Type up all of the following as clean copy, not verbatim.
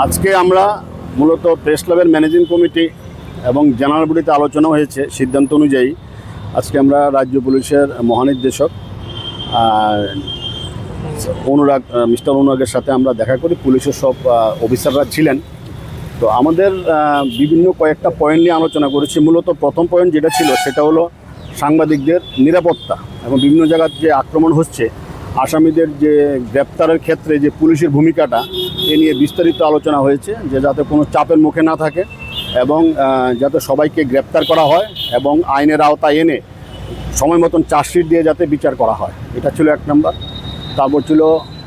আজকে আমরা মূলত প্রেস ক্লাবের ম্যানেজিং কমিটি এবং জেনারেল বডিতে আলোচনা হয়েছে সিদ্ধান্ত অনুযায়ী আজকে আমরা রাজ্য পুলিশের মহানির্দেশক মিস্টার অনুরাগের সাথে আমরা দেখা করি। পুলিশের সব অফিসাররা ছিলেন। তো আমাদের বিভিন্ন কয়েকটা পয়েন্ট নিয়ে আলোচনা করেছি। মূলত প্রথম পয়েন্ট যেটা ছিল সেটা হলো সাংবাদিকদের নিরাপত্তা এবং বিভিন্ন জায়গার যে আক্রমণ হচ্ছে, আসামিদের যে গ্রেপ্তারের ক্ষেত্রে যে পুলিশের ভূমিকাটা এ নিয়ে বিস্তারিত আলোচনা হয়েছে, যে যাতে কোনো চাপের মুখে না থাকে এবং যাতে সবাইকে গ্রেপ্তার করা হয় এবং আইনের আওতায় এনে সময় মতন চার্জশিট দিয়ে যাতে বিচার করা হয়, এটা ছিল এক নম্বর। তারপর ছিল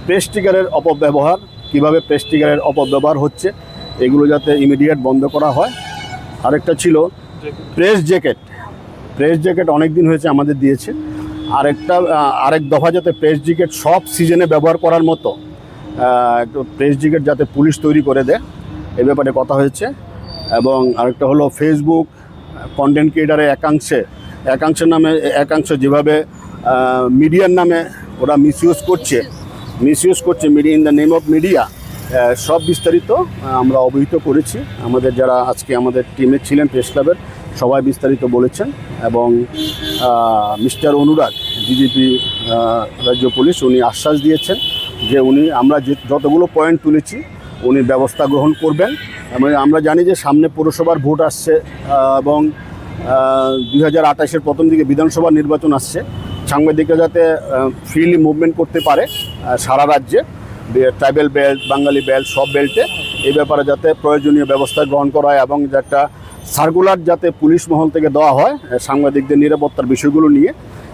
প্রেস্টিগারের অপব্যবহার, কিভাবে প্রেস্টিগারের অপব্যবহার হচ্ছে এগুলো যাতে ইমিডিয়েট বন্ধ করা হয়। আরেকটা ছিল প্রেস জ্যাকেট অনেক দিন হয়েছে আমাদের দিয়েছে, আরেক দফা যাতে প্রেস জ্যাকেট সব সিজনে ব্যবহার করার মতো একটু প্রেস জ্যাকেট যাতে পুলিশ তৈরি করে দেয়, এ ব্যাপারে কথা হয়েছে। এবং আরেকটা হলো ফেসবুক কন্টেন্ট ক্রিয়েটারের একাংশ যেভাবে মিডিয়ার নামে ওরা মিসইউজ করছে media in the name of media, সব বিস্তারিত আমরা অবহিত করেছি। আমাদের যারা আজকে আমাদের টিমে ছিলেন প্রেস ক্লাবের সবাই বিস্তারিত বলেছেন। এবং মিস্টার অনুরাগ ডিজিপি রাজ্য পুলিশ উনি আশ্বাস দিয়েছেন যে আমরা যতগুলো পয়েন্ট তুলেছি উনি ব্যবস্থা গ্রহণ করবেন। আমরা জানি যে সামনে পৌরসভার ভোট আসছে এবং 2028-এর প্রথম দিকে বিধানসভা নির্বাচন আসছে। সাংবাদিকরা যাতে ফ্রিলি মুভমেন্ট করতে পারে সারা রাজ্যে, ট্রাইবেল বেল্ট, বাঙালি বেল্ট, সব বেল্টে, এই ব্যাপারে যাতে প্রয়োজনীয় ব্যবস্থা গ্রহণ করা হয় এবং যে একটা সার্কুলার যাতে পুলিশ মহল থেকে দেওয়া হয় সাংবাদিকদের নিরাপত্তার বিষয়গুলো নিয়ে,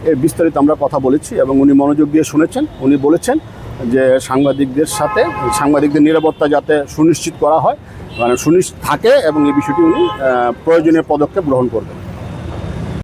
এর বিস্তারিত আমরা কথা বলেছি এবং উনি মনোযোগ দিয়ে শুনেছেন। উনি বলেছেন যে সাংবাদিকদের নিরাপত্তা যাতে সুনিশ্চিত করা হয়, সুনিশ্চিত থাকে এবং এই বিষয়টি উনি প্রয়োজনীয় পদক্ষেপ গ্রহণ করবেন।